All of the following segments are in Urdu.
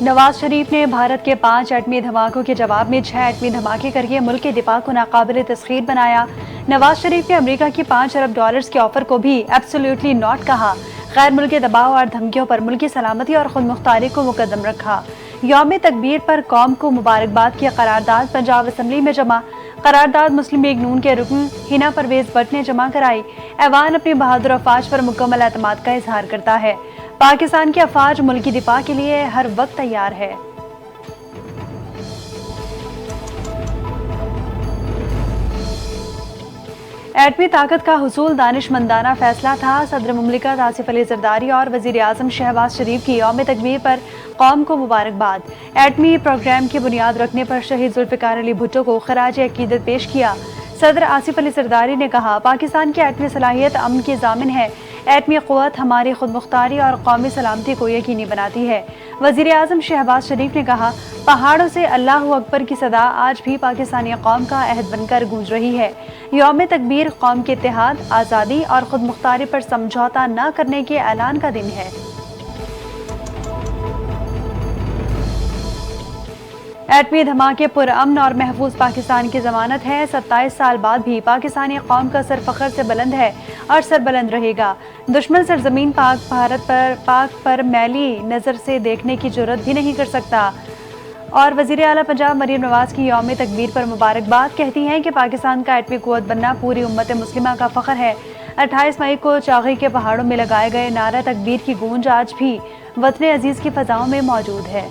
نواز شریف نے بھارت کے 5 ایٹمی دھماکوں کے جواب میں 6 ایٹمی دھماکے کر کے ملک کے دفاع کو ناقابل تسخیر بنایا۔ نواز شریف نے امریکہ کی 5 ارب ڈالرز کے آفر کو بھی ایبسلیوٹلی ناٹ کہا۔ غیر ملکی دباؤ اور دھمکیوں پر ملکی سلامتی اور خود مختاری کو مقدم رکھا۔ یوم تکبیر پر قوم کو مبارکباد کی قرارداد پنجاب اسمبلی میں جمع۔ قرارداد مسلم لیگ نون کے رکن حنا پرویز بٹ نے جمع کرائی۔ ایوان اپنی بہادر افواج پر مکمل اعتماد کا اظہار کرتا ہے۔ پاکستان کی افواج ملکی دفاع کے لیے ہر وقت تیار ہے۔ ایٹمی طاقت کا حصول دانش مندانہ فیصلہ تھا۔ صدر مملکت آصف علی زرداری اور وزیر اعظم شہباز شریف کی یوم تکبیر پر قوم کو مبارکباد۔ ایٹمی پروگرام کی بنیاد رکھنے پر شہید ذوالفقار علی بھٹو کو خراج عقیدت پیش کیا۔ صدر آصف علی زرداری نے کہا، پاکستان کی ایٹمی صلاحیت امن کی ضامن ہے۔ ایٹمی قوت ہماری خود مختاری اور قومی سلامتی کو یقینی بناتی ہے۔ وزیر اعظم شہباز شریف نے کہا، پہاڑوں سے اللہ اکبر کی صدا آج بھی پاکستانی قوم کا عہد بن کر گونج رہی ہے۔ یوم تکبیر قوم کے اتحاد، آزادی اور خود مختاری پر سمجھوتہ نہ کرنے کے اعلان کا دن ہے۔ ایٹمی دھماکے پرامن اور محفوظ پاکستان کی ضمانت ہے۔ 27 سال بعد بھی پاکستانی قوم کا سر فخر سے بلند ہے اور سربلند رہے گا۔ دشمن سرزمین پاک پر میلی نظر سے دیکھنے کی جرات بھی نہیں کر سکتا۔ اور وزیر اعلیٰ پنجاب مریم نواز کی یوم تکبیر پر مبارکباد، کہتی ہیں کہ پاکستان کا ایٹمی قوت بننا پوری امت مسلمہ کا فخر ہے۔ 28 مئی کو چاغی کے پہاڑوں میں لگائے گئے نعرہ تکبیر کی گونج آج بھی وطن عزیز کی فضاؤں میں موجود ہے۔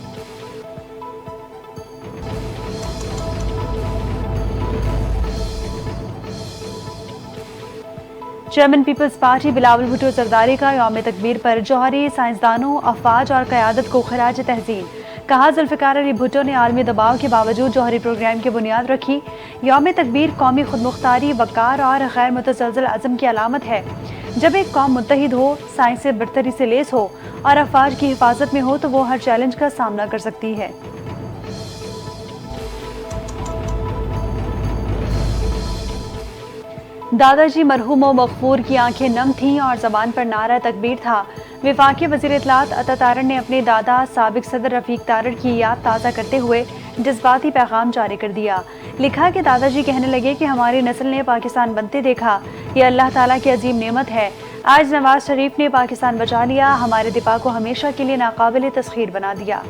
Chairman people's party Bilawal Bhutto Zardari کا یوم تکبیر پر جوہری سائنسدانوں، افواج اور قیادت کو خراج تحسین۔ کہا، ذوالفقار علی بھٹو نے عالمی دباؤ کے باوجود جوہری پروگرام کی بنیاد رکھی۔ یوم تکبیر قومی خود مختاری، وقار اور غیر متزلزل عزم کی علامت ہے۔ جب ایک قوم متحد ہو، سائنس سے برتری سے لیس ہو اور افواج کی حفاظت میں ہو تو وہ ہر چیلنج کا سامنا کر سکتی ہے۔ دادا جی مرحوم و مغفور کی آنکھیں نم تھیں اور زبان پر نعرہ تکبیر تھا۔ وفاقی وزیر اطلاعات عطا تارڑ نے اپنے دادا سابق صدر رفیق تارڑ کی یاد تازہ کرتے ہوئے جذباتی پیغام جاری کر دیا۔ لکھا کہ دادا جی کہنے لگے کہ ہماری نسل نے پاکستان بنتے دیکھا، یہ اللہ تعالیٰ کی عظیم نعمت ہے۔ آج نواز شریف نے پاکستان بچا لیا، ہمارے دفاع کو ہمیشہ کے لیے ناقابل تسخیر بنا دیا۔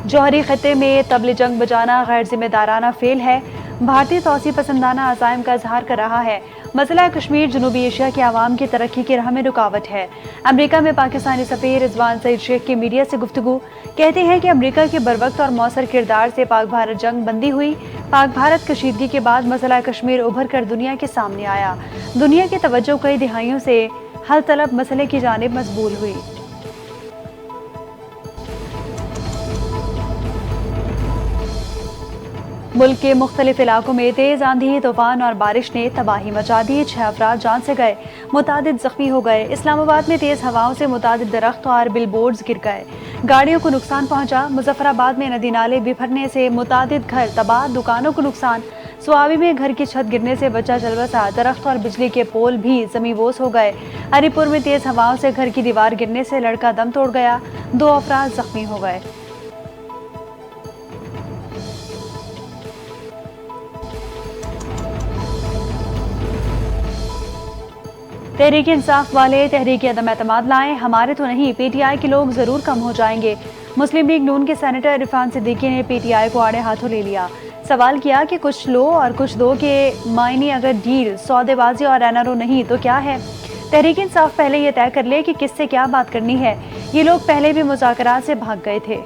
جوہری خطے میں طبل جنگ بجانا غیر ذمہ دارانہ فعل ہے۔ بھارتی توسیع پسندانہ عزائم کا اظہار کر رہا ہے۔ مسئلہ کشمیر جنوبی ایشیا کے عوام کی ترقی کی راہ میں رکاوٹ ہے۔ امریکہ میں پاکستانی سفیر رضوان سعید شیخ کی میڈیا سے گفتگو، کہتے ہیں کہ امریکہ کے بروقت اور مؤثر کردار سے پاک بھارت جنگ بندی ہوئی۔ پاک بھارت کشیدگی کے بعد مسئلہ کشمیر ابھر کر دنیا کے سامنے آیا۔ دنیا کی توجہ کئی دہائیوں سے حل طلب مسئلے کی جانب مبذول ہوئی۔ ملک کے مختلف علاقوں میں تیز آندھی، طوفان اور بارش نے تباہی مچا دی۔ 6 افراد جان سے گئے، متعدد زخمی ہو گئے۔ اسلام آباد میں تیز ہواؤں سے متعدد درخت اور بل بورڈز گر گئے، گاڑیوں کو نقصان پہنچا۔ مظفر آباد میں ندی نالے بھرنے سے متعدد گھر تباہ، دکانوں کو نقصان۔ سوابی میں گھر کی چھت گرنے سے بچہ چل بسا، درخت اور بجلی کے پول بھی زمیں بوس ہو گئے۔ ہری پور میں تیز ہواؤں سے گھر کی دیوار گرنے سے لڑکا دم توڑ گیا، 2 افراد زخمی ہو گئے۔ تحریک انصاف والے تحریک عدم اعتماد لائیں، ہمارے تو نہیں، پی ٹی آئی کے لوگ ضرور کم ہو جائیں گے۔ مسلم لیگ نون کے سینیٹر عرفان صدیقی نے پی ٹی آئی کو آڑے ہاتھوں لے لیا۔ سوال کیا کہ کچھ لو اور کچھ دو کے معنی اگر ڈیل، سودے بازی اور این آر او نہیں تو کیا ہے؟ تحریک انصاف پہلے یہ طے کر لے کہ کس سے کیا بات کرنی ہے۔ یہ لوگ پہلے بھی مذاکرات سے بھاگ گئے تھے۔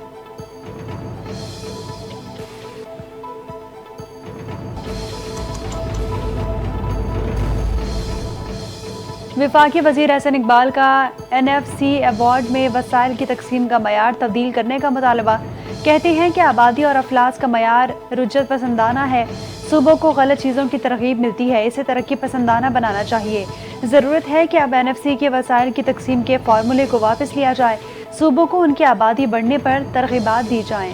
وفاقی وزیر احسن اقبال کا این ایف سی ایوارڈ میں وسائل کی تقسیم کا معیار تبدیل کرنے کا مطالبہ۔ کہتے ہیں کہ آبادی اور افلاس کا معیار رجت پسندانہ ہے۔ صوبوں کو غلط چیزوں کی ترغیب ملتی ہے، اسے ترقی پسندانہ بنانا چاہیے۔ ضرورت ہے کہ اب این ایف سی کے وسائل کی تقسیم کے فارمولے کو واپس لیا جائے، صوبوں کو ان کی آبادی بڑھنے پر ترغیبات دی جائیں۔